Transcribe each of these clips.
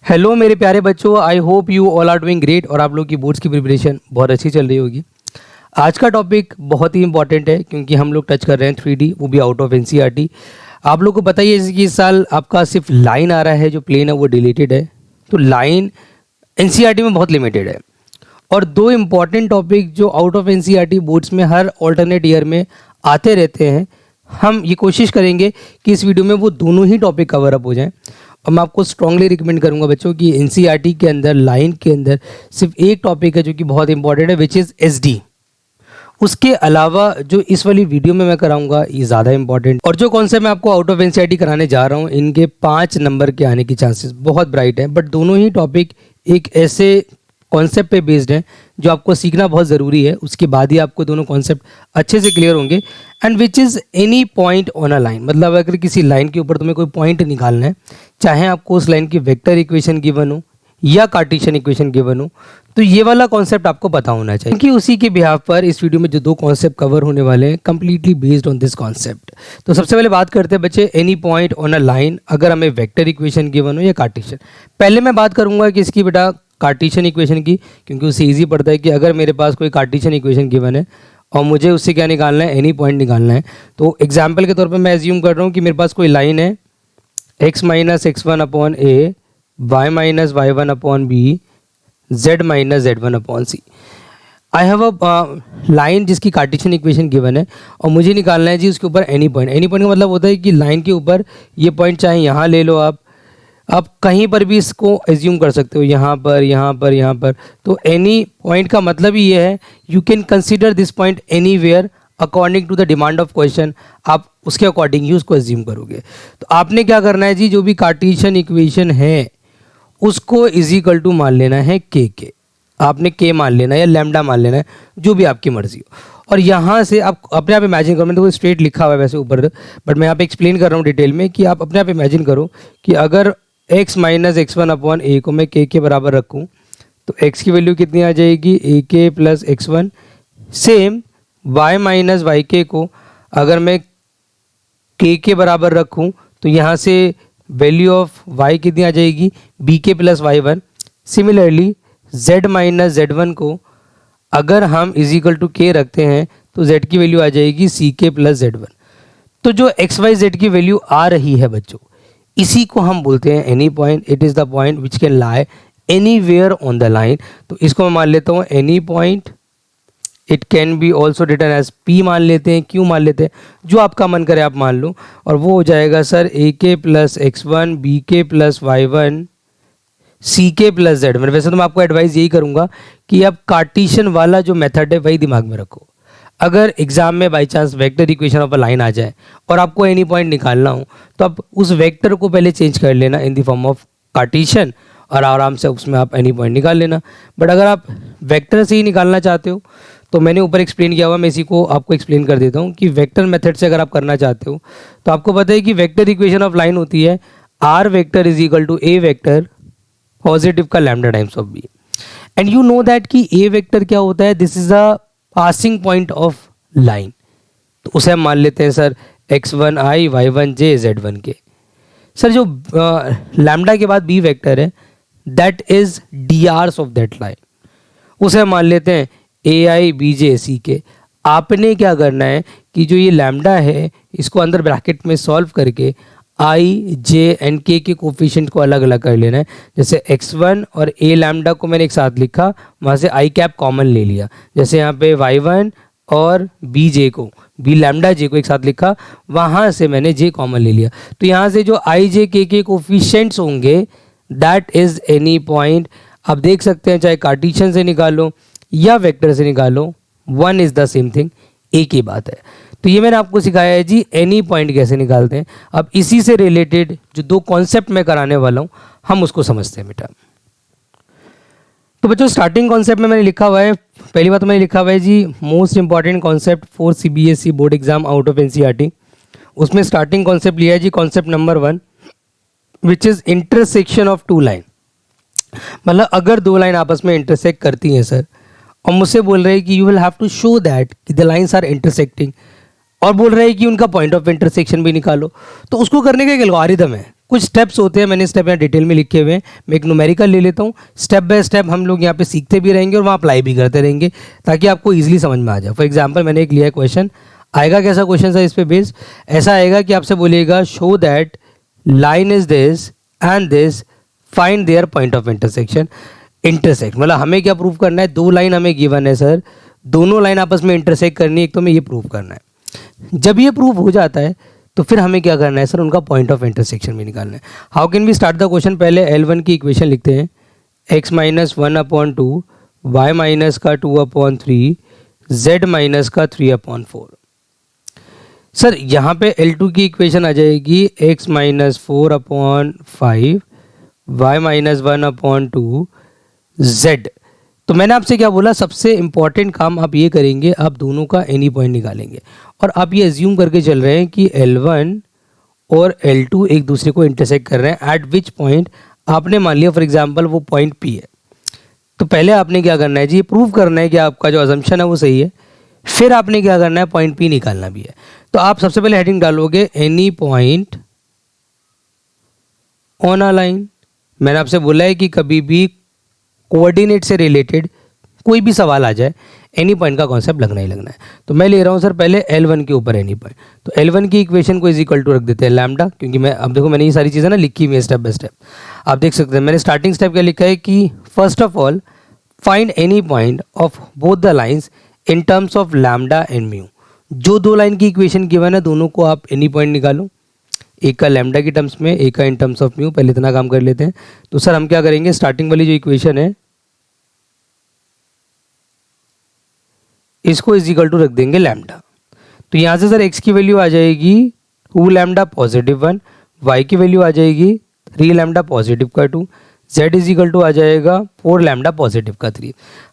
Hello मेरे प्यारे बच्चों, I hope you all are doing great और आप लोग की बोर्ड्स की प्रिपरेशन बहुत अच्छी चल रही होगी। आज का टॉपिक बहुत ही इंपॉर्टेंट है क्योंकि हम लोग टच कर रहे हैं 3D, वो भी आउट ऑफ एनसीईआरटी। आप लोग को पता ही है कि इस साल आपका सिर्फ लाइन आ रहा है, जो प्लेन है वो डिलीटेड है। तो लाइन एनसीईआरटी में बहुत लिमिटेड है। और दो इम्पॉर्टेंट टॉपिक जो आउट ऑफ एनसीईआरटी बोर्ड्स में हर ऑल्टरनेट ईयर में आते रहते हैं, हम ये कोशिश करेंगे कि इस वीडियो में वो दोनों ही टॉपिक कवर अप हो जाएं। और मैं आपको स्ट्रांगली रिकमेंड करूंगा बच्चों कि एनसीईआरटी के अंदर लाइन के अंदर सिर्फ एक टॉपिक है जो कि बहुत इंपॉर्टेंट है, विच इज़ एसडी। उसके अलावा जो इस वाली वीडियो में मैं कराऊंगा ये ज़्यादा इंपॉर्टेंट, और जो कॉन्सेप्ट मैं आपको आउट ऑफ एनसीईआरटी कराने जा रहा हूँ इनके 5 नंबर के आने की चांसेस बहुत ब्राइट है। बट दोनों ही टॉपिक एक ऐसे कॉन्सेप्ट पे बेस्ड है जो आपको सीखना बहुत ज़रूरी है। उसके बाद ही आपको दोनों कॉन्सेप्ट अच्छे से क्लियर होंगे। And which is any point on a line, मतलब अगर किसी लाइन के ऊपर तुम्हें कोई पॉइंट निकालना है, चाहे आपको उस लाइन की वेक्टर इक्वेशन गिवन हो या कार्टेशियन इक्वेशन गिवन हो, तो ये वाला कॉन्सेप्ट आपको पता होना चाहिए। क्योंकि उसी के बिहाफ पर इस वीडियो में जो दो कॉन्सेप्ट कवर होने वाले हैं completely based on this concept. तो सबसे पहले बात करते हैं बच्चे any point on a line, अगर हमें वेक्टर इक्वेशन गिवन हो या कार्टेशियन। पहले मैं बात करूंगा कि इसकी बेटा कार्टेशियन इक्वेशन की, क्योंकि उससे इजी पड़ता है कि अगर मेरे पास कोई कार्टेशियन इक्वेशन गिवन है और मुझे उससे क्या निकालना है, एनी पॉइंट निकालना है। तो एग्जाम्पल के तौर पे मैं एज्यूम कर रहा हूँ कि मेरे पास कोई लाइन है x minus x1 upon A, y minus y1 upon B, z minus z1 upon C. I have a line जिसकी कार्टेशियन इक्वेशन गिवन है और मुझे निकालना है जी उसके ऊपर एनी पॉइंट। एनी पॉइंट का मतलब होता है कि लाइन के ऊपर ये पॉइंट चाहे यहाँ ले लो, आप कहीं पर भी इसको एज्यूम कर सकते हो, यहाँ पर, यहाँ पर, यहाँ पर। तो एनी पॉइंट का मतलब ही ये है you can consider this point anywhere according to the demand of question. आप उसके अकॉर्डिंग ही उसको एज्यूम करोगे। तो आपने क्या करना है जी, जो भी कार्टेशियन इक्वेशन है उसको इज इक्वल टू मान लेना है के। आपने के मान लेना है या लैम्डा मान लेना है, जो भी आपकी मर्जी हो। और यहाँ से आप अपने आप इमेजिन करो, मैंने तो स्ट्रेट लिखा हुआ है वैसे ऊपर, बट मैं यहाँ पे एक्सप्लेन कर रहा हूँ डिटेल में कि आप अपने आप इमेजिन करो कि अगर x माइनस x1 अपॉन ए को मैं के बराबर रखूँ तो x की वैल्यू कितनी आ जाएगी, A K plus x1। Same y minus Y के को अगर मैं के बराबर रखूँ तो यहाँ से वैल्यू ऑफ y कितनी आ जाएगी, बी के plus y1। Similarly z minus z1 को अगर हम इज इक्वल टू के रखते हैं तो z की वैल्यू आ जाएगी सी के प्लस z1। तो जो एक्स वाई जेड की वैल्यू आ रही है बच्चों, इसी को हम बोलते हैं any point. It is the point which can lie anywhere on the line. तो इसको मैं मान लेता हूँ any point. It can be also written as P मान लेते हैं, क्यू मान लेते हैं, जो आपका मन करे आप मान लो। और वो हो जाएगा सर ए के प्लस x1, बी के प्लस y1, सी के प्लस z1। वैसे तो मैं आपको एडवाइस यही करूँगा कि आप कार्टेशियन वाला जो मेथड है वही दिमाग में रखो। अगर एग्जाम में by chance vector equation of a line आ जाए और आपको एनी पॉइंट निकालना हो तो आप उस वेक्टर को पहले चेंज कर लेना in the form of Cartesian और आराम से उसमें आप एनी पॉइंट निकाल लेना। बट अगर आप वेक्टर से ही निकालना चाहते हो तो मैंने ऊपर एक्सप्लेन किया हुआ, मैं इसी को आपको एक्सप्लेन कर देता हूँ कि वेक्टर मेथड से अगर आप करना चाहते हो तो आपको पता है कि वेक्टर इक्वेशन ऑफ लाइन होती है R vector is equal to A vector positive का lambda times of B. And you know that कि ए वेक्टर क्या होता है, this is a passing point of line. तो उसे हम मान लेते हैं sir x1 i, y1 j, z1 के। सर जो लैम्डा के बाद बी वेक्टर है that is D Rs of that line, उसे हम मान लेते हैं ए आई बी जे सी के। आपने क्या करना है कि जो ये लैम्डा है इसको अंदर ब्रैकेट में सॉल्व करके आई जे एंड के कोफिशिएंट को अलग अलग कर लेना है। जैसे x1 और a लैम्डा को मैंने एक साथ लिखा, वहाँ से i कैप कॉमन ले लिया। जैसे यहाँ पे y1 और b जे को, b लैम्डा जे को एक साथ लिखा, वहाँ से मैंने j कॉमन ले लिया। तो यहाँ से जो i j के कोफिशिएंट्स होंगे दैट इज एनी पॉइंट। आप देख सकते हैं चाहे कार्टेशियन से निकालो या वेक्टर से निकालो, one is the same thing, एक ही बात है। तो ये मैंने आपको सिखाया है जी एनी पॉइंट कैसे निकालते हैं। अब इसी से रिलेटेड जो दो कॉन्सेप्ट मैं कराने वाला हूँ हम उसको समझते हैं बेटा। तो बच्चों स्टार्टिंग कॉन्सेप्ट में मैंने लिखा हुआ है, पहली बात तो मैंने लिखा हुआ है जी most important concept for CBSE board exam out of NCERT। उसमें स्टार्टिंग कॉन्सेप्ट लिया है जी concept number 1 which is intersection of two line. मतलब अगर दो लाइन आपस में इंटरसेक्ट करती हैं सर और मुझसे बोल रहे हैं कि you will have to show that कि द लाइंस आर इंटरसेक्टिंग, और बोल रहे हैं कि उनका पॉइंट ऑफ इंटरसेक्शन भी निकालो, तो उसको करने का एक एल्गोरिथम है। कुछ स्टेप्स होते हैं, मैंने स्टेप यहाँ डिटेल में लिखे हुए हैं। मैं एक न्यूमेरिकल ले लेता हूँ, स्टेप बाय स्टेप हम लोग यहाँ पे सीखते भी रहेंगे और वहाँ अप्लाई भी करते रहेंगे ताकि आपको ईजिली समझ में आ जाए। फॉर एग्जाम्पल मैंने एक लिया है क्वेश्चन, आएगा कैसा क्वेश्चन है इस पे बेस्ड, ऐसा आएगा कि आपसे बोलिएगा show that line is this and this, find their point of intersection. Intersect मतलब हमें क्या प्रूव करना है, दो लाइन हमें गिवन है सर, दोनों लाइन आपस में इंटरसेक्ट करनी है, एक तो हमें ये प्रूव करना है। जब ये प्रूव हो जाता है तो फिर हमें क्या करना है सर, उनका पॉइंट ऑफ इंटरसेक्शन भी निकालना है। How can we start the question, पहले L1 की इक्वेशन लिखते हैं, x माइनस 1/2, y माइनस का 2/3, z माइनस का 3/4। सर यहाँ पे L2 की इक्वेशन आ जाएगी x minus 4/5, y minus 1/2, z। तो मैंने आपसे क्या बोला, सबसे इंपॉर्टेंट काम आप ये करेंगे, आप दोनों का एनी पॉइंट निकालेंगे और आप ये एज्यूम करके चल रहे हैं कि L1 और L2 एक दूसरे को इंटरसेक्ट कर रहे हैं। एट विच पॉइंट आपने मान लिया फॉर एग्जांपल वो पॉइंट P है, तो पहले आपने क्या करना है जी, ये प्रूव करना है कि आपका जो अजम्पशन है वो सही है, फिर आपने क्या करना है, पॉइंट P निकालना भी है। तो आप सबसे पहले हेडिंग डालोगे any point on a line. मैंने आपसे बोला है कि कभी भी कोऑर्डिनेट से रिलेटेड कोई भी सवाल आ जाए, एनी पॉइंट का कॉन्सेप्ट लगना ही लगना है। तो मैं ले रहा हूं सर पहले L1 के ऊपर एनी पॉइंट, तो L1 की इक्वेशन को इज इक्वल टू रख देते हैं लैम्डा, क्योंकि मैं अब देखो मैंने ये सारी चीज़ें ना लिखी हुई है स्टेप बाय स्टेप, आप देख सकते हैं। मैंने स्टार्टिंग स्टेप क्या लिखा है कि first of all find any point of both the lines in terms of lambda and mu. जो दो लाइन की इक्वेशन गिवन है दोनों को आप एनी पॉइंट निकालो, एक का लैम्डा की टर्म्स में, एक का इन टर्म्स ऑफ म्यू। पहले इतना काम कर लेते हैं। तो सर हम क्या करेंगे, स्टार्टिंग वाली जो इक्वेशन है इसको इज इक्वल टू रख देंगे लैम्डा। तो यहाँ से सर x की वैल्यू आ जाएगी 2 लैम्डा पॉजिटिव 1, y की वैल्यू आ जाएगी 3 लैम्डा पॉजिटिव का 2, z इज इक्वल टू आ जाएगा 4 लैम्डा पॉजिटिव का 3।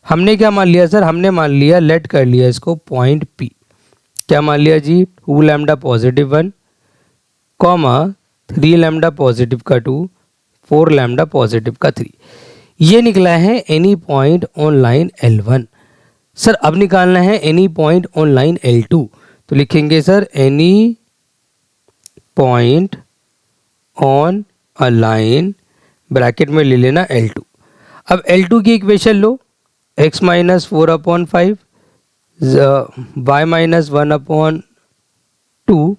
हमने क्या मान लिया सर, हमने मान लिया, लेट कर लिया इसको पॉइंट P। क्या मान लिया जी, 2 lambda positive 1, comma 3 lambda positive का 2, 4 लैम्डा पॉजिटिव का 3। ये निकला है any point on line L1। Sir अब निकालना है any point on line L2, तो लिखेंगे sir any point on a line, bracket में ले लेना L2। अब L2 की इक्वेशन लो, x minus 4/5, y minus 1/2,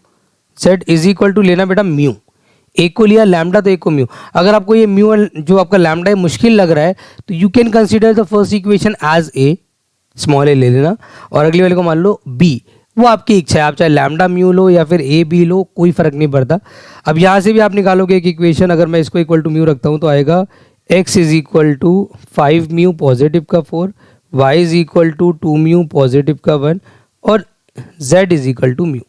z is equal to लेना बेटा म्यू। एक को लिया लैम्डा तो एक को म्यू। अगर आपको ये म्यू जो आपका लैम्डा है मुश्किल लग रहा है तो you can consider the first equation as a, small a ले लेना, और अगली वाले को मान लो बी। वो आपकी इच्छा है, आप चाहे लैम्डा म्यू लो या फिर ए बी लो, कोई फर्क नहीं पड़ता। अब यहाँ से भी आप निकालोगे एक इक्वेशन, अगर मैं इसको इक्वल टू म्यू रखता हूँ तो आएगा x is equal to 5 mu positive का 4, y is equal to 2 mu positive का 1 और z is equal to mu.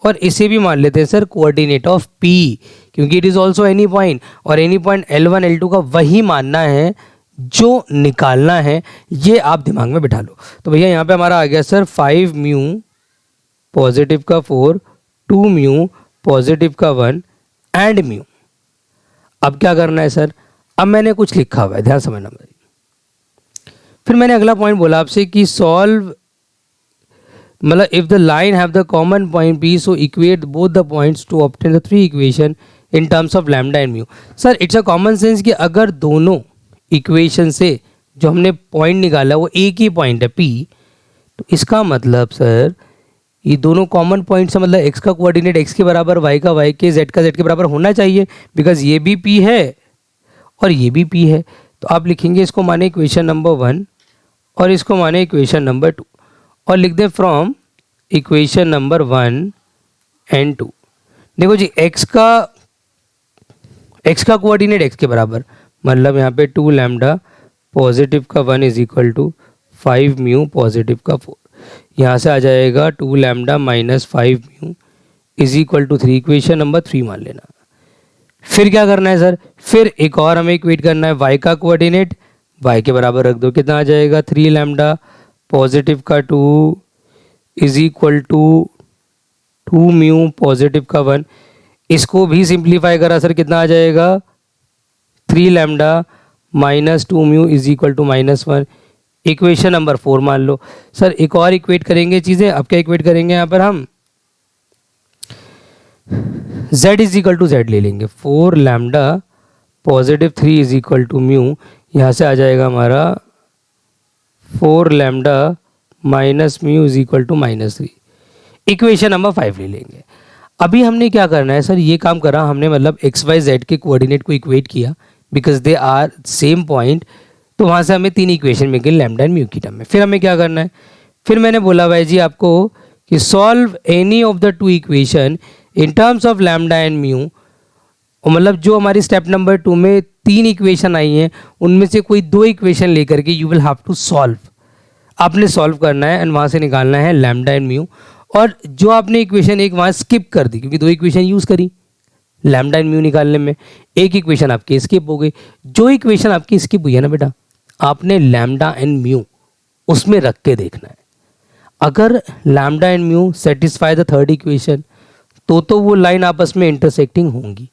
और इसे भी मान लेते हैं सर कोऑर्डिनेट ऑफ P, क्योंकि it is also any point, और एनी पॉइंट L1 L2 का वही मानना है जो निकालना है, ये आप दिमाग में बिठा लो। तो भैया यहाँ पे हमारा आ गया सर 5 म्यू पॉजिटिव का 4, 2 म्यू पॉजिटिव का 1 एंड म्यू। अब क्या करना है सर, अब मैंने कुछ लिखा हुआ है, ध्यान समझना भाई। फिर मैंने अगला पॉइंट बोला आपसे कि सॉल्व, मतलब if the line have the common point P, so equate both the points to obtain the 3 equation in terms of lambda and mu. Sir it's a common sense कि अगर दोनों इक्वेशन से जो हमने पॉइंट निकाला वो एक ही पॉइंट है P, तो इसका मतलब सर ये दोनों कॉमन पॉइंट्स है, मतलब x का कोऑर्डिनेट x के बराबर, y का y के, z का z के बराबर होना चाहिए, बिकॉज ये भी P है और ये भी P है। तो आप लिखेंगे इसको माने इक्वेशन नंबर 1 और इसको माने इक्वेशन नंबर 2 और लिख दें फ्रॉम इक्वेशन नंबर 1 एंड 2। देखो जी x का कोऑर्डिनेट x के बराबर, मतलब यहाँ पे 2 लैम्डा पॉजिटिव का 1 is equal to 5 mu positive का 4। यहाँ से आ जाएगा 2 lambda minus 5 mu is equal to 3, equation number 3 मान लेना। फिर क्या करना है सर, फिर एक और हमें इक्वेट करना है y का कोऑर्डिनेट, y के बराबर रख दो, कितना आ जाएगा 3 लैम्डा पॉजिटिव का 2 is equal to 2 mu positive का 1। इसको भी सिंप्लीफाई करा सर, कितना आ जाएगा 3 lambda minus 2 mu is equal to -1, equation number 4 मान लो। सर एक और इक्वेट करेंगे चीज़ें, अब क्या इक्वेट करेंगे यहाँ पर हम, z is equal to Z ले लेंगे, 4 lambda positive 3 is equal to mu, यहाँ से आ जाएगा हमारा 4 lambda minus mu is equal to -3। Equation number 5 ले लेंगे। अभी हमने क्या करना है सर, ये काम करा हमने, मतलब एक्स वाई जेड के कोऑर्डिनेट को इक्वेट किया because they are same point, तो वहाँ से हमें 3 इक्वेशन मिल गई लैम्डा एंड म्यू की टर्म में। फिर हमें क्या करना है, फिर मैंने बोला भाई जी आपको कि solve any of the 2 equation in terms of lambda and mu, मतलब जो हमारी स्टेप नंबर 2 में 3 इक्वेशन आई हैं उनमें से कोई 2 इक्वेशन लेकर के you will have to solve, आपने सॉल्व करना है एंड वहाँ से निकालना है लैम्डा एंड म्यू। और जो आपने इक्वेशन एक वहाँ स्किप कर दी क्योंकि 2 इक्वेशन यूज़ करी लैम्डा एंड म्यू निकालने में, एक इक्वेशन आपकी स्किप हो गई। जो इक्वेशन आपकी स्किप हुई है ना बेटा, आपने लैम्डा एंड म्यू उसमें रख के देखना है। अगर lambda and mu satisfy the third equation तो वो लाइन आपस में इंटरसेक्टिंग होंगी।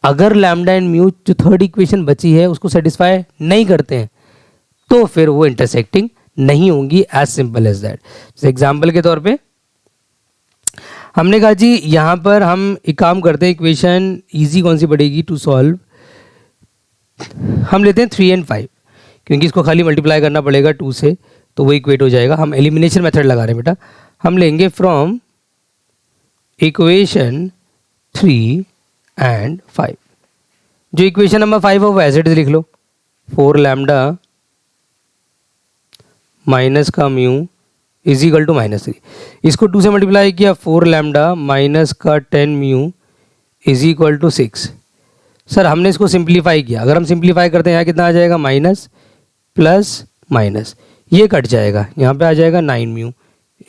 अगर लैम्डा एंड म्यू जो थर्ड इक्वेशन बची है उसको सेटिस्फाई नहीं करते हैं तो फिर वो इंटरसेक्टिंग नहीं होंगी, as simple as that. Example के तौर पे हमने कहा जी यहाँ पर हम एक काम करते हैं, इक्वेशन इजी कौन सी पड़ेगी टू सॉल्व, हम लेते हैं 3 and 5 क्योंकि इसको खाली मल्टीप्लाई करना पड़ेगा 2 से तो वो इक्वेट हो जाएगा। हम एलिमिनेशन मेथड लगा रहे हैं बेटा, हम लेंगे फ्रॉम इक्वेशन 3 and 5। जो इक्वेशन नंबर 5 हो वो एज इट इज लिख लो, 4 लैम्डा माइनस का म्यू इज इक्वल टू -3। इसको 2 से मल्टीप्लाई किया, 4 लैम्डा माइनस का 10 mu is equal to 6। Sir हमने इसको सिंप्लीफाई किया, अगर हम सिंप्लीफाई करते हैं यहाँ कितना आ जाएगा, माइनस प्लस माइनस, ये कट जाएगा, यहाँ पे आ जाएगा 9 म्यू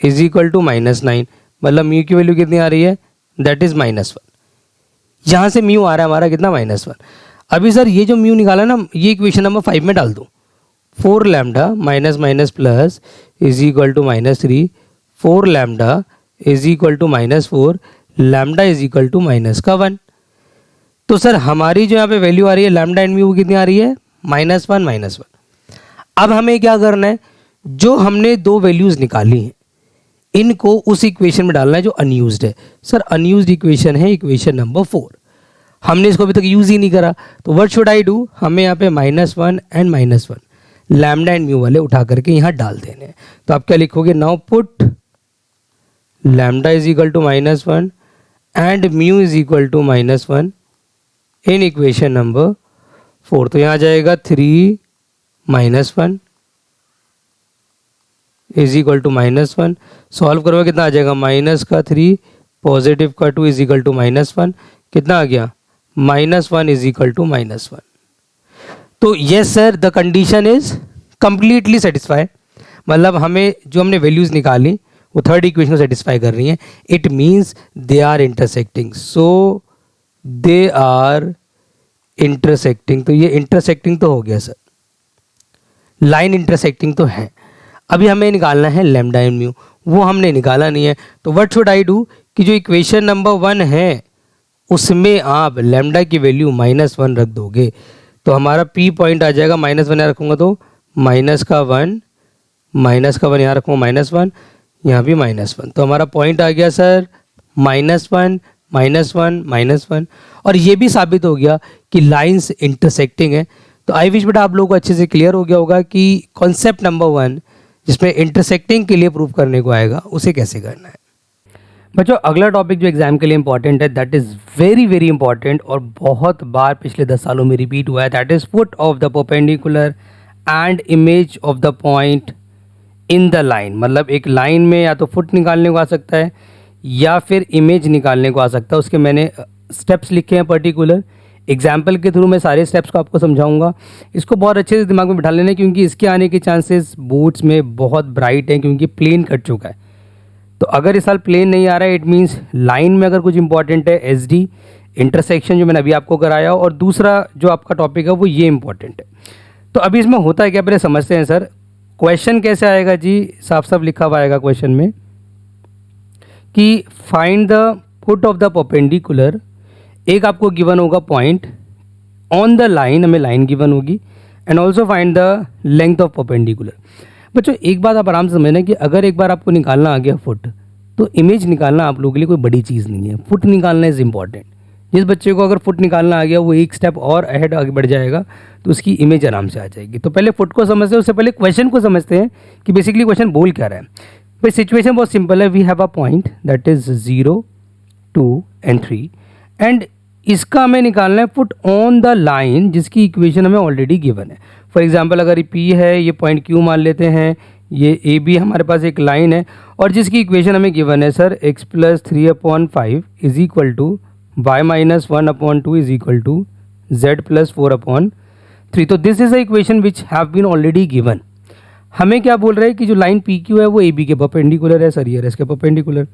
इज इक्वल टू -9, मतलब म्यू की वैल्यू कितनी आ रही है, दैट इज -1। यहाँ से म्यू आ रहा है हमारा कितना, -1। अभी सर ये जो म्यू निकाला ना, ये इक्वेशन नंबर 5 में डाल दो, 4 lambda minus minus plus is equal to -3, 4 lambda is equal to -4, lambda is equal to -1। तो सर हमारी जो यहाँ पे वैल्यू आ रही है लैम्डा एंड म्यू कितनी आ रही है, -1। अब हमें क्या करना है, जो हमने 2 वैल्यूज़ निकाली हैं इनको उस इक्वेशन में डालना है जो अनयूज्ड है। सर अनयूज्ड इक्वेशन है इक्वेशन नंबर 4, हमने इसको अभी तक यूज़ ही नहीं करा, तो व्हाट शुड आई डू, हमें यहाँ पे -1 एंड -1 लैम्डा एंड म्यू वाले उठा करके यहाँ डाल देने हैं। तो आप क्या लिखोगे, now put lambda is equal to -1 and mu is equal to -1 in equation number 4। तो यहाँ आ जाएगा 3 -1 इज इक्वल टू -1, सॉल्व करोगे कितना आ जाएगा, माइनस का 3 पॉजिटिव का 2 इज इक्वल टू -1, कितना आ गया, -1 इज इक्वल टू -1। तो yes sir the condition is completely satisfy, मतलब हमें जो हमने वैल्यूज़ निकाली वो थर्ड इक्वेशन को सेटिस्फाई कर रही हैं, it means they are intersecting, so they are intersecting. तो ये इंटरसेक्टिंग तो हो गया सर, लाइन इंटरसेक्टिंग तो है। अभी हमें निकालना है लैम्डा एंड म्यू, वो हमने निकाला नहीं है, तो व्हाट शुड आई डू कि जो इक्वेशन नंबर 1 है उसमें आप लैम्डा की वैल्यू -1 रख दोगे, तो हमारा P पॉइंट आ जाएगा, -1 यहाँ रखूँगा तो -1 यहाँ रखूँगा -1, यहाँ भी -1, तो हमारा पॉइंट आ गया सर -1 -1। और ये भी साबित हो गया कि लाइंस इंटरसेक्टिंग है। तो आई विश बेटा आप लोगों को अच्छे से क्लियर हो गया होगा कि कॉन्सेप्ट नंबर 1 जिसमें इंटरसेक्टिंग के लिए प्रूव करने को आएगा उसे कैसे करना है। बच्चों अगला टॉपिक जो एग्जाम के लिए इंपॉर्टेंट है, that is very very important और बहुत बार पिछले 10 सालों में रिपीट हुआ है, that is foot of the perpendicular and image of the point in the line. मतलब एक लाइन में या तो फुट निकालने को आ सकता है या फिर इमेज निकालने को आ सकता है, उसके मैंने स्टेप्स लिखे हैं पर्टिकुलर, एग्जाम्पल के थ्रू मैं सारे स्टेप्स को आपको समझाऊंगा। इसको बहुत अच्छे से दिमाग में बिठा लेना क्योंकि इसके आने के चांसेस बोर्ड्स में बहुत ब्राइट हैं, क्योंकि प्लेन कट चुका है। तो अगर इस साल प्लेन नहीं आ रहा है, इट मीन्स लाइन में अगर कुछ इंपॉर्टेंट है, एसडी इंटरसेक्शन जो मैंने अभी आपको कराया, और दूसरा जो आपका टॉपिक है वो ये इंपॉर्टेंट है। तो अभी इसमें होता है क्या, पहले समझते हैं सर। क्वेश्चन कैसे आएगा जी, साफ साफ लिखा हुआ आएगा क्वेश्चन में कि find the foot of the perpendicular, एक आपको गिवन होगा पॉइंट ऑन द लाइन, हमें लाइन गिवन होगी, and also find the length of perpendicular. बच्चों एक बात आप आराम से समझना कि अगर एक बार आपको निकालना आ गया फुट, तो इमेज निकालना आप लोगों के लिए कोई बड़ी चीज़ नहीं है, फुट निकालना इज़ इम्पॉर्टेंट। जिस बच्चे को अगर फुट निकालना आ गया वो एक स्टेप और अहेड आगे बढ़ जाएगा, तो उसकी इमेज आराम से आ जाएगी। तो पहले फुट को समझते हैं, उससे पहले क्वेश्चन को समझते हैं कि बेसिकली क्वेश्चन बोल क्या रहा है। भाई सिचुएशन बहुत सिंपल है, we have a point that is 0, 2 and 3 and इसका हमें निकालना है फुट ऑन द लाइन जिसकी इक्वेशन हमें ऑलरेडी गिवन है। फॉर एग्जांपल अगर ये P है, ये पॉइंट Q मान लेते हैं, ये AB हमारे पास एक लाइन है और जिसकी इक्वेशन हमें गिवन है sir x + 3/5 is equal to y - 1/2 is equal to z + 4/3। तो this is a equation which have been already given. हमें क्या बोल रहा है कि जो लाइन PQ है वो AB के परपेंडिकुलर है सर, ये इसके परपेंडिकुलर।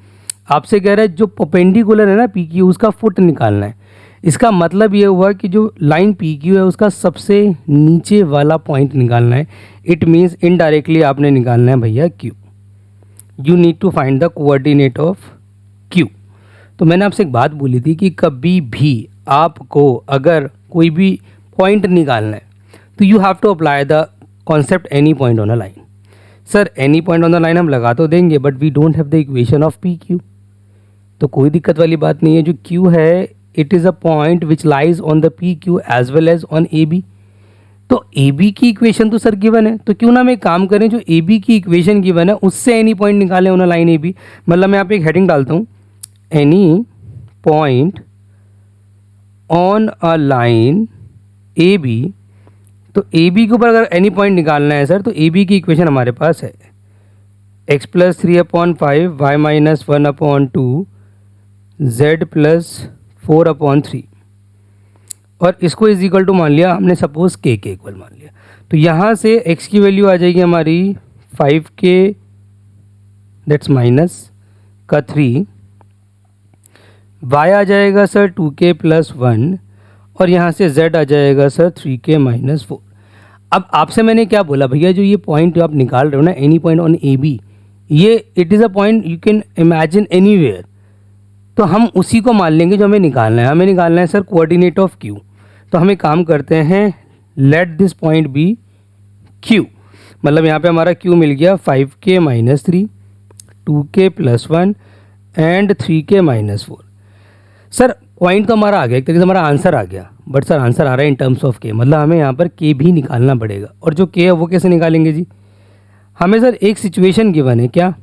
आपसे कह रहा है जो परपेंडिकुलर है ना PQ, उसका फुट निकालना है। इसका मतलब ये हुआ कि जो लाइन PQ है उसका सबसे नीचे वाला पॉइंट निकालना है। इट मीन्स इनडायरेक्टली आपने निकालना है भैया Q। You need to find the coordinate of Q। तो मैंने आपसे एक बात बोली थी कि कभी भी आपको अगर कोई भी पॉइंट निकालना है तो you have to apply the concept any point on a line. Sir any point on the line हम लगा तो देंगे but we don't have the equation of PQ। तो कोई दिक्कत वाली बात नहीं है, जो Q है it is a point which lies on the PQ as well as on AB। तो AB की इक्वेशन तो सर गिवन है, तो क्यों ना हम एक काम करें, जो AB की इक्वेशन गिवन है उससे एनी पॉइंट निकालें ऑन अ लाइन AB। मतलब मैं यहाँ पे एक हेडिंग डालता हूँ, any point on a line AB। तो AB के ऊपर अगर एनी पॉइंट निकालना है सर, तो AB की इक्वेशन हमारे पास है x + 3/5 y - 1/2 z + 4/3 और इसको इज इक्वल टू मान लिया हमने सपोज k के इक्वल मान लिया। तो यहाँ से x की वैल्यू आ जाएगी हमारी 5k दैट्स माइनस का 3, y आ जाएगा सर 2k + 1 और यहाँ से z आ जाएगा सर 3k - 4। अब आपसे मैंने क्या बोला भैया, जो ये पॉइंट जो आप निकाल रहे हो ना एनी पॉइंट ऑन AB, ये it is a point you can imagine anywhere. तो हम उसी को मान लेंगे जो हमें निकालना है। हमें निकालना है सर कोऑर्डिनेट ऑफ Q। तो हम एक काम करते हैं, let this point be Q। मतलब यहाँ पे हमारा Q मिल गया 5k - 3, 2k + 1 and 3k - 4। Sir point तो हमारा आ गया, एक तरीके से हमारा आंसर आ गया, बट सर आंसर आ रहा है इन टर्म्स ऑफ K। मतलब हमें यहाँ पर K भी निकालना पड़ेगा। और जो K है वो कैसे निकालेंगे जी, हमें सर एक सिचुएशन गिवन है क्या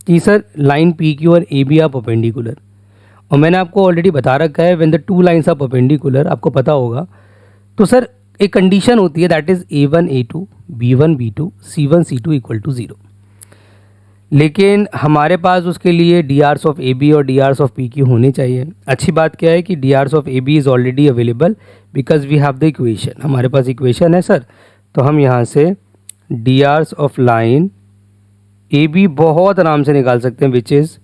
कि सर लाइन PQ और AB आर परपेंडिकुलर। और मैंने आपको ऑलरेडी बता रखा है when the two lines are perpendicular, आपको पता होगा। तो सर एक कंडीशन होती है that is A1 A2 B1 B2 C1 C2 = 0। लेकिन हमारे पास उसके लिए DRs ऑफ AB और DRs ऑफ PQ होने चाहिए। अच्छी बात क्या है कि DRs of AB is already available because we have the equation. हमारे पास इक्वेशन है सर, तो हम यहाँ से DRs ऑफ लाइन AB बहुत आराम से निकाल सकते हैं विच इज़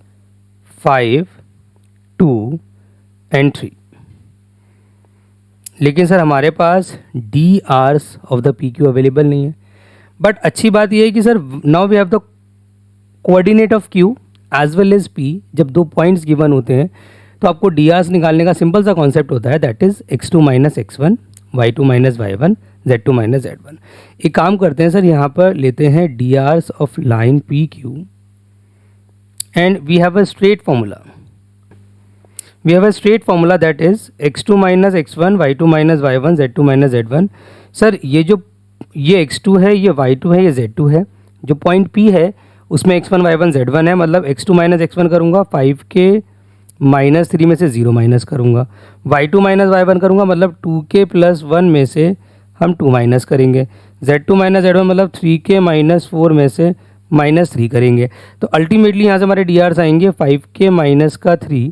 5, 2 एंड 3। लेकिन सर हमारे पास DRs of the PQ available नहीं है। बट अच्छी बात यह है कि sir now we have the coordinate of Q as well as P। जब दो पॉइंट्स गिवन होते हैं तो आपको DRs निकालने का सिंपल सा कॉन्सेप्ट होता है that is x2 - x1 y2 - y1 z2 - z1। एक काम करते हैं सर, यहाँ पर लेते हैं DRs of line PQ and we have a straight formula. We have a straight formula that is x2 - x1 y2 - y1 z2 - z1। Sir ये x2 है, ये y2 है, ये z2 है। जो पॉइंट P है उसमें x1 y1 z1 है। मतलब x2 - x1 करूँगा 5k - 3 में से 0 माइनस करूँगा, y2 - y1 करूँगा मतलब 2k + 1 में से हम 2 माइनस करेंगे, z2 - z1 मतलब 3k - 4 में से -3 करेंगे। तो अल्टीमेटली यहाँ से हमारे DRs आएंगे 5k - का 3,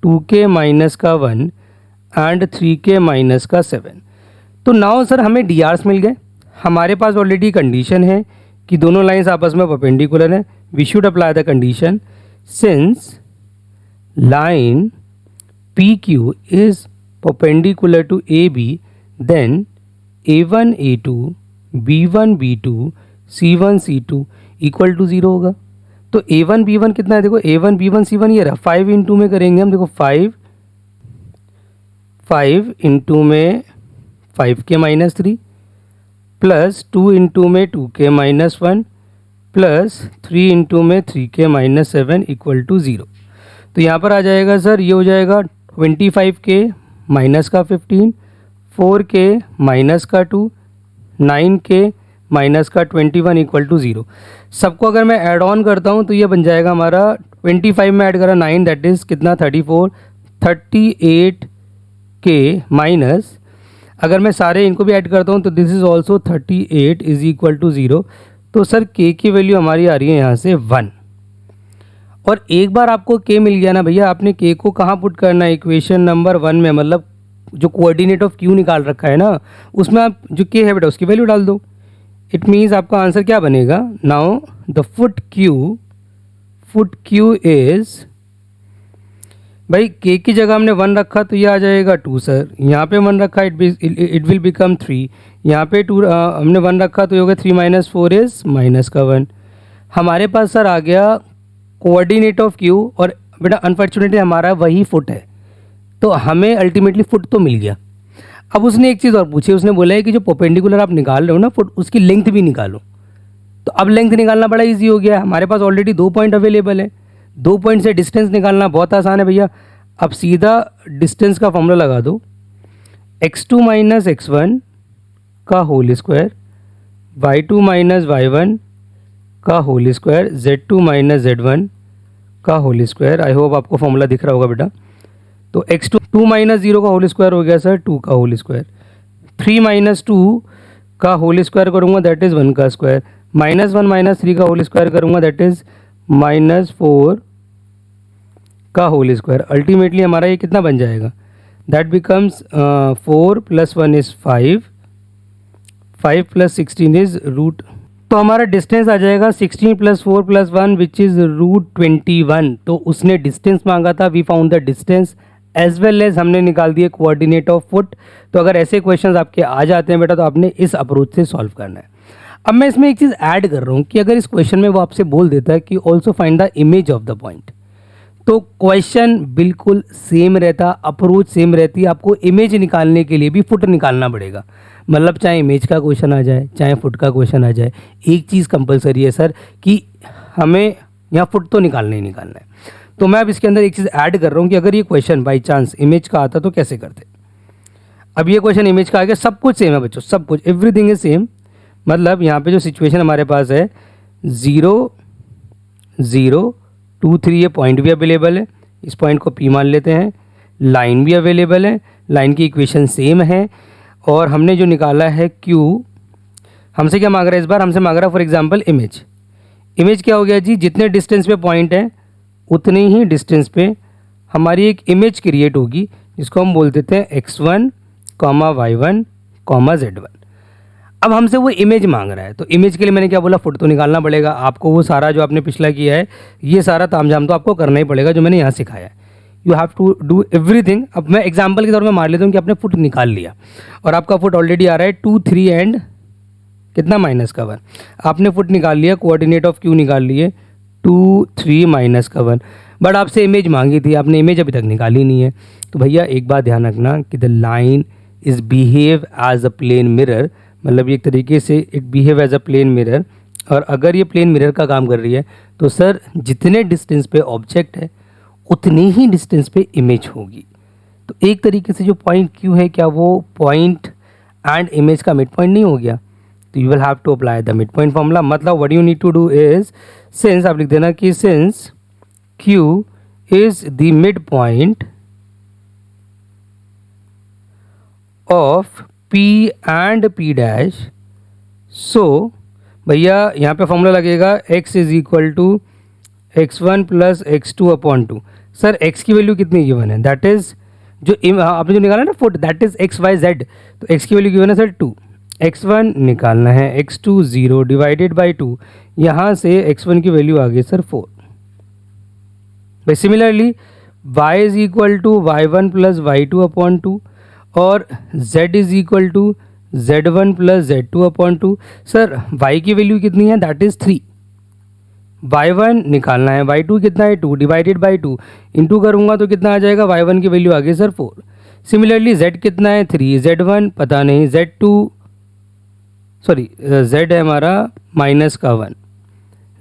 2k - का 1 एंड 3k - का 7। तो नाउ सर हमें DRs मिल गए। हमारे पास ऑलरेडी कंडीशन है कि दोनों लाइंस आपस में परपेंडिकुलर हैं। We should apply the condition since line PQ is perpendicular to AB then A1 A2 B1 B2 C1 C2 = 0 होगा। तो A1 B1 कितना है, देखो A1 B1 C1 ये रहा, 5 इंटू में करेंगे हम, देखो 5 इंटू में 5k - 3 प्लस 2 इंटू में 2k - 1 प्लस 3 इंटू में 3k माइनस 7 इक्वल टू 0। तो यहाँ पर आ जाएगा सर, ये हो जाएगा 25k माइनस का 15, 4k माइनस का 2, 9k माइनस का 21 इक्वल टू 0। सबको अगर मैं ऐड ऑन करता हूँ तो ये बन जाएगा हमारा 25 में ऐड करा 9, दैट इज़ कितना 34, 38k माइनस, अगर मैं सारे इनको भी ऐड करता हूँ तो this is also 38 is equal to 0। तो सर k की वैल्यू हमारी आ रही है यहाँ से 1। और एक बार आपको k मिल गया ना भैया, आपने k को कहाँ पुट करना है, इक्वेशन नंबर 1 में, मतलब जो कोऑर्डिनेट ऑफ q निकाल रखा है ना, उसमें आप जो k है बेटा उसकी वैल्यू डाल दो। इट मीन्स आपका आंसर क्या बनेगा, now the foot q is, भाई k की जगह हमने 1 रखा तो ये आ जाएगा 2 सर, यहाँ पे 1 रखा इट विल बिकम 3, यहाँ पे 2 हमने 1 रखा तो ये होगा 3 माइनस 4 इज माइनस का 1। हमारे पास सर आ गया कोऑर्डिनेट ऑफ q, और बेटा अनफॉर्चुनेटली हमारा वही फुट है, तो हमें अल्टीमेटली फुट तो मिल गया। अब उसने एक चीज़ और पूछी, उसने बोला है कि जो परपेंडिकुलर आप निकाल रहे हो ना फुट, उसकी लेंथ भी निकालो। तो अब लेंथ निकालना बड़ा इजी हो गया है, हमारे पास ऑलरेडी 2 पॉइंट अवेलेबल है, 2 पॉइंट से डिस्टेंस निकालना बहुत आसान है भैया। अब सीधा डिस्टेंस का फॉर्मूला लगा दो, x2 माइनस x1 का whole square, y2 minus y1 का whole square, z2 minus z1 का होल स्क्वायर। आई होप आपको फॉर्मूला दिख रहा होगा बेटा। तो x2 2 माइनस 0 का होल स्क्वायर हो गया सर 2 का होल स्क्वायर, 3 माइनस 2 का होल स्क्वायर करूँगा दैट इज़ 1 का स्क्वायर, माइनस 1 माइनस 3 का होल स्क्वायर करूँगा दैट इज़ माइनस 4 का होल स्क्वायर। अल्टीमेटली हमारा ये कितना बन जाएगा, that becomes 4 plus 1 is 5, 5 plus 16 is root. तो हमारा डिस्टेंस आ जाएगा 16 plus 4 plus 1 which is root 21। तो उसने डिस्टेंस मांगा था, we found the distance as well as हमने निकाल दिए कोऑर्डिनेट ऑफ फुट। तो अगर ऐसे क्वेश्चंस आपके आ जाते हैं बेटा तो आपने इस अप्रोच से सॉल्व करना है। अब मैं इसमें एक चीज़ ऐड कर रहा हूँ कि अगर इस क्वेश्चन में वो आपसे बोल देता है कि also find the image of the point, तो क्वेश्चन बिल्कुल सेम रहता, अप्रोच सेम रहती, आपको इमेज निकालने के लिए भी फुट निकालना पड़ेगा। मतलब चाहे इमेज का क्वेश्चन आ जाए चाहे फुट का क्वेश्चन आ जाए, एक चीज़ कंपलसरी है सर कि हमें यहाँ फुट तो निकालना ही निकालना है। तो मैं अब इसके अंदर एक चीज़ ऐड कर रहा हूँ कि अगर ये क्वेश्चन बाई चांस इमेज का आता तो कैसे करते। अब ये क्वेश्चन इमेज का आ गया, सब कुछ सेम है बच्चों, सब कुछ, एवरीथिंग इज सेम। मतलब यहाँ पे जो सिचुएशन हमारे पास है 0 0 2 3, ये पॉइंट भी अवेलेबल है, इस पॉइंट को P मान लेते हैं, लाइन भी अवेलेबल है, लाइन की इक्वेशन सेम है, और हमने जो निकाला है Q, हमसे क्या मांग रहा है इस बार, हमसे मांग रहा है फॉर एग्जांपल इमेज। इमेज क्या हो गया जी, जितने डिस्टेंस पे पॉइंट है उतनी ही डिस्टेंस पे हमारी एक इमेज क्रिएट होगी जिसको हम बोल देते हैं x1, y1, z1। अब हमसे वो इमेज मांग रहा है, तो इमेज के लिए मैंने क्या बोला, फुट तो निकालना पड़ेगा आपको। वो सारा जो आपने पिछला किया है ये सारा तामझाम तो आपको करना ही पड़ेगा जो मैंने यहाँ सिखाया है। You have to do everything. अब मैं एग्जाम्पल के तौर में मान लेता हूँ कि आपने फुट निकाल लिया और आपका फुट ऑलरेडी आ रहा है 2 3 एंड कितना माइनस का 1। आपने फुट निकाल लिया, कोऑर्डिनेट ऑफ Q निकाल लिए 2 3 माइनस का 1, बट आपसे इमेज मांगी थी, आपने इमेज अभी तक निकाली नहीं है। तो भैया एक बात ध्यान रखना कि the line is behave as a plane mirror, मतलब एक तरीके से it behave as a plane mirror. और अगर ये प्लेन मिरर का काम कर रही है तो सर जितने डिस्टेंस पे ऑब्जेक्ट है उतनी ही डिस्टेंस पे इमेज होगी। तो एक तरीके से जो पॉइंट Q है, क्या वो पॉइंट एंड इमेज का मिड पॉइंट नहीं हो गया? तो you will have to apply the mid point formula. मतलब what you need to do is, since आप लिख देना कि since Q is the mid point of P and P dash, so भैया यहाँ पे फॉर्मूला लगेगा x is equal to x1 plus x2 upon 2। Sir x की वैल्यू कितनी गिवन है, दैट इज जो आपने जो निकाला ना foot, that is x y z। तो x की वैल्यू गिवन है सर 2, x1 निकालना है, x2 0 डिवाइडेड बाई 2, यहाँ से x1 की वैल्यू आ गई सर 4। भाई similarly y is equal to y1 plus y2 upon 2 और z is equal to z1 plus z2 upon 2। Sir y की वैल्यू कितनी है, दैट इज 3, y1 निकालना है, y2 कितना है 2 डिवाइडेड बाई 2, इंटू करूँगा तो कितना आ जाएगा, y1 की वैल्यू आ गई सर 4। सिमिलरली z कितना है 3, z1 पता नहीं, z2 सॉरी z है हमारा माइनस का 1,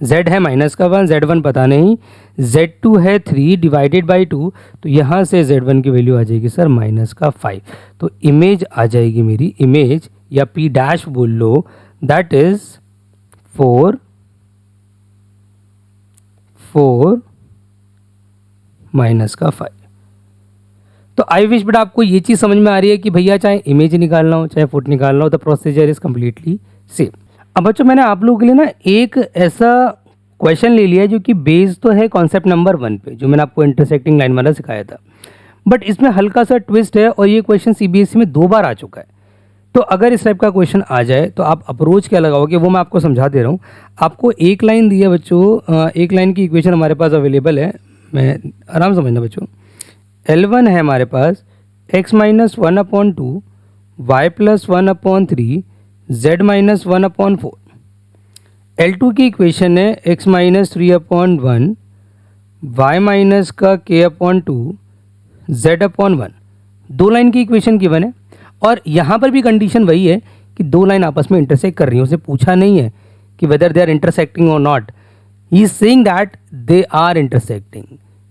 z है माइनस का 1, z1 पता नहीं, z2 है 3 डिवाइडेड बाई 2, तो यहाँ से z1 की वैल्यू आ जाएगी सर माइनस का 5। तो इमेज आ जाएगी मेरी, इमेज या p डैश बोल लो, दैट इज 4 माइनस का 5। तो आई विश बेटा आपको ये चीज़ समझ में आ रही है कि भैया चाहे इमेज निकालना हो चाहे फुट निकालना हो, the procedure is completely same. अब बच्चों मैंने आप लोगों के लिए ना एक ऐसा क्वेश्चन ले लिया है जो कि बेस्ड तो है कॉन्सेप्ट नंबर 1 पे, जो मैंने आपको इंटरसेक्टिंग लाइन वाला सिखाया था, बट इसमें हल्का सा ट्विस्ट है और ये क्वेश्चन सीबीएसई में 2 बार आ चुका है। तो अगर इस टाइप का क्वेश्चन आ जाए तो आप अप्रोच क्या लगाओगे वो मैं आपको समझा दे रहा हूँ। आपको एक लाइन दी है बच्चों, एक लाइन की इक्वेशन हमारे पास अवेलेबल है, मैं आराम समझना बच्चों। L1 है हमारे पास x minus 1/2 y plus 1/3 z minus 1/4। L2 की इक्वेशन है x माइनस 3/1 y माइनस का k/2 z/1। 2 लाइन की इक्वेशन गिवन है और यहाँ पर भी कंडीशन वही है कि 2 लाइन आपस में इंटरसेक्ट कर रही हैं। उसे पूछा नहीं है कि वेदर दे आर इंटरसेक्टिंग और not, he is saying that they are intersecting.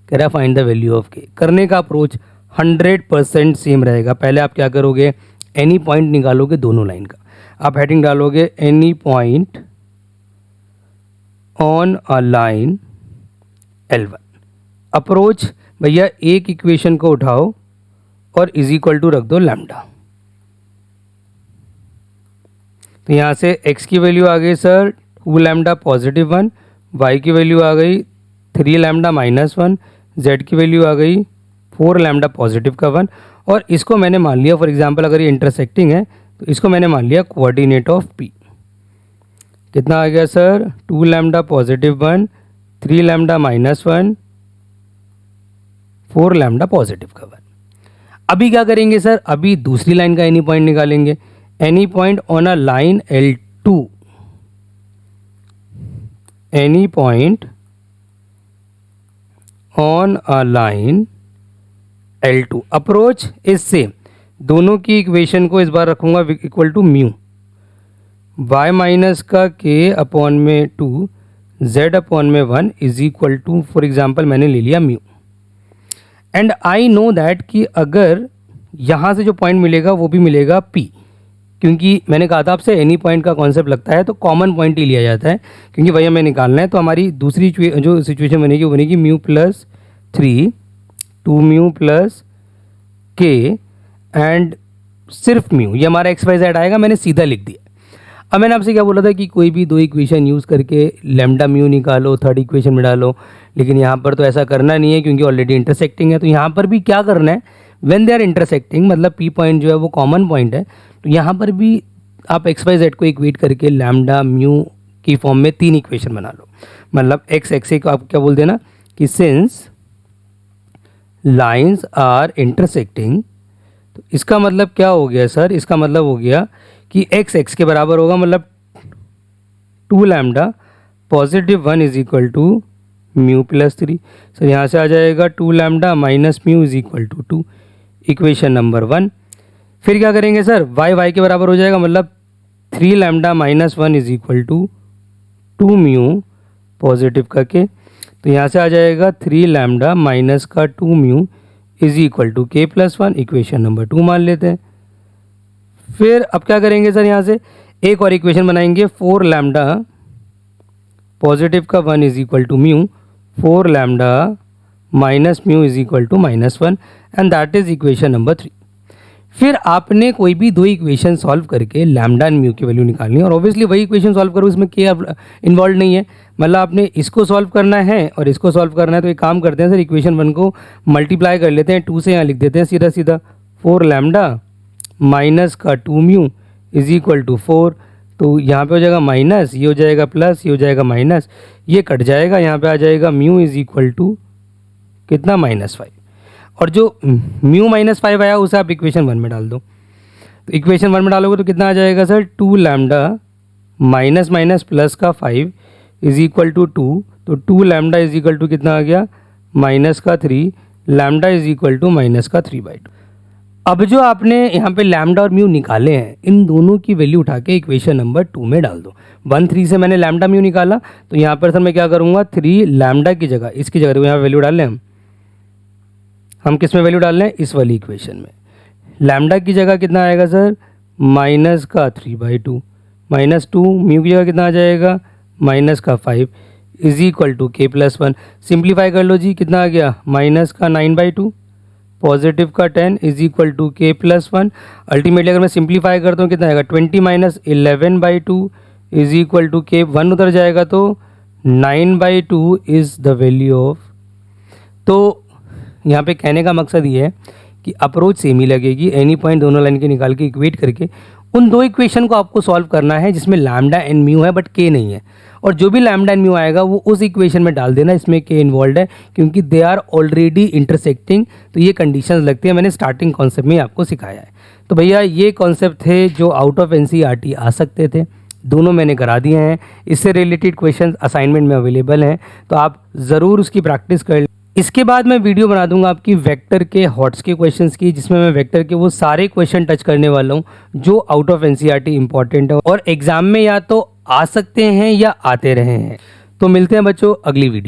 कह रहा फाइंड द वैल्यू ऑफ के। करने का अप्रोच 100% सेम रहेगा। पहले आप क्या करोगे, एनी पॉइंट निकालोगे दोनों लाइन का। आप हेडिंग डालोगे any point on a line L1। Approach भैया एक इक्वेशन को उठाओ और इज इक्वल टू रख दो लैम्डा। तो यहाँ से x की वैल्यू आ गई सर 2 लैम्डा पॉजिटिव 1, y की वैल्यू आ गई 3 लैम्डा माइनस 1, z की वैल्यू आ गई 4 लैम्डा पॉजिटिव का 1। और इसको मैंने मान लिया, फॉर एग्जांपल अगर ये इंटरसेक्टिंग है तो इसको मैंने मान लिया कोऑर्डिनेट ऑफ p। कितना आ गया sir 2 lambda positive 1, 3 lambda minus 1, 4 lambda positive का 1। अभी क्या करेंगे सर, अभी दूसरी लाइन का एनी पॉइंट निकालेंगे। Any point on a line L2, any point on a line L2। Approach is same, दोनों की इक्वेशन को इस बार रखूंगा equal to mu, y minus का k/2 z/1 is equal to, for example मैंने ले लिया mu. And I know that कि अगर यहाँ से जो पॉइंट मिलेगा वो भी मिलेगा p, क्योंकि मैंने कहा था आपसे एनी पॉइंट का कॉन्सेप्ट लगता है तो कॉमन पॉइंट ही लिया जाता है, क्योंकि वही हमें निकालना है। तो हमारी दूसरी जो सिचुएशन बनेगी वो बनेगी mu plus 3, 2 mu plus k and सिर्फ म्यू। ये हमारा XYZ आएगा, मैंने सीधा लिख दिया। अब मैंने आपसे क्या बोला था कि कोई भी 2 इक्वेशन यूज़ करके लैम्डा म्यू निकालो, थर्ड इक्वेशन में डालो, लेकिन यहाँ पर तो ऐसा करना नहीं है क्योंकि ऑलरेडी इंटरसेक्टिंग है। तो यहाँ पर भी क्या करना है, व्हेन दे आर इंटरसेक्टिंग, मतलब p पॉइंट जो है वो कॉमन पॉइंट है, तो यहाँ पर भी आप XYZ को इक्वेट करके लैम्डा म्यू की फॉर्म में 3 इक्वेशन बना लो। मतलब x को आप क्या बोल देना कि सिंस लाइन्स आर इंटरसेक्टिंग, तो इसका मतलब क्या हो गया सर, इसका मतलब हो गया कि x के बराबर होगा, मतलब 2 lambda positive 1 is equal to mu plus 3। Sir यहाँ से आ जाएगा 2 lambda minus mu is equal to 2, equation number 1। फिर क्या करेंगे सर, y के बराबर हो जाएगा, मतलब 3 lambda minus 1 is equal to 2 mu positive का k। तो यहाँ से आ जाएगा 3 लैम्डा माइनस का 2 mu is equal to k plus 1, equation number 2 मान लेते हैं। फिर अब क्या करेंगे सर, यहाँ से एक और इक्वेशन बनाएंगे, 4 लैम्डा पॉजिटिव का 1 is equal to mu, 4 lambda minus mu is equal to -1 and that is equation number 3। फिर आपने कोई भी 2 इक्वेशन सॉल्व करके लैम्डा एंड म्यू की वैल्यू निकालनी है, और ऑब्वियसली वही इक्वेशन सॉल्व करो, इसमें के इन्वॉल्व नहीं है। मतलब आपने इसको सॉल्व करना है और इसको सॉल्व करना है, तो एक काम करते हैं सर, इक्वेशन 1 को मल्टीप्लाई कर लेते हैं 2 से, यहाँ लिख देते हैं सीधा सीधा 4 लैम्डा माइनस का 2 म्यू इज इक्वल टू 4। तो यहाँ पे हो जाएगा माइनस, ये हो जाएगा प्लस, ये हो जाएगा माइनस, ये कट जाएगा, यहाँ पे आ जाएगा म्यू इज इक्वल टू कितना -5। और जो म्यू -5 आया उसे आप इक्वेशन 1 में डाल दो। तो इक्वेशन 1 में डालोगे तो कितना आ जाएगा sir, 2 lambda minus minus plus का 5 इज इक्वल टू 2। तो 2 लैम्डा इज इक्वल टू कितना आ गया, -3, लैम्डा इज इक्वल टू -3/2। अब जो आपने यहाँ पे लैम्डा और म्यू निकाले हैं, इन दोनों की वैल्यू उठा के इक्वेशन नंबर 2 में डाल दो। 1 3 से मैंने लैम्डा म्यू निकाला, तो यहाँ पर सर मैं क्या करूँगा, 3 लैम्डा की जगह इसकी जगह यहाँ वैल्यू डाल लें हम किस में वैल्यू डाल लें, इस वाली इक्वेशन में। लैम्डा की जगह कितना आएगा सर, माइनस का 3/2 माइनस 2, म्यू की जगह कितना आ जाएगा, माइनस का 5 is equal to k+1। Simplify कर लो जी, कितना आ गया, माइनस का 9/2 पॉजिटिव का 10 is equal to k+1। Ultimately अगर मैं सिंप्लीफाई करता हूँ कितना आएगा, 20 minus 11/2 is equal to k, 1 उधर जाएगा तो 9/2 इज़ द वैल्यू ऑफ। तो यहाँ पे कहने का मकसद ये है कि अप्रोच सेम ही लगेगी, एनी पॉइंट दोनों लाइन के निकाल के इक्वेट करके उन दो इक्वेशन को आपको सॉल्व करना है जिसमें लैम्डा एंड म्यू है बट के नहीं है, और जो भी लैम्डा एंड म्यू आएगा वो उस इक्वेशन में डाल देना, इसमें के इन्वॉल्व है क्योंकि दे आर ऑलरेडी इंटरसेक्टिंग। तो ये कंडीशंस लगती है, मैंने स्टार्टिंग कॉन्सेप्ट में आपको सिखाया है। तो भैया ये कॉन्सेप्ट थे जो आउट ऑफ एनसीईआरटी आ सकते थे, दोनों मैंने करा दिए हैं। इससे रिलेटेड क्वेश्चन असाइनमेंट में अवेलेबल हैं, तो आप ज़रूर उसकी प्रैक्टिस कर। इसके बाद मैं वीडियो बना दूंगा आपकी वेक्टर के हॉट्स के क्वेश्चंस की, जिसमें मैं वेक्टर के वो सारे क्वेश्चन टच करने वाला हूँ जो आउट ऑफ एनसीईआरटी इंपॉर्टेंट है और एग्जाम में या तो आ सकते हैं या आते रहे हैं। तो मिलते हैं बच्चों अगली वीडियो।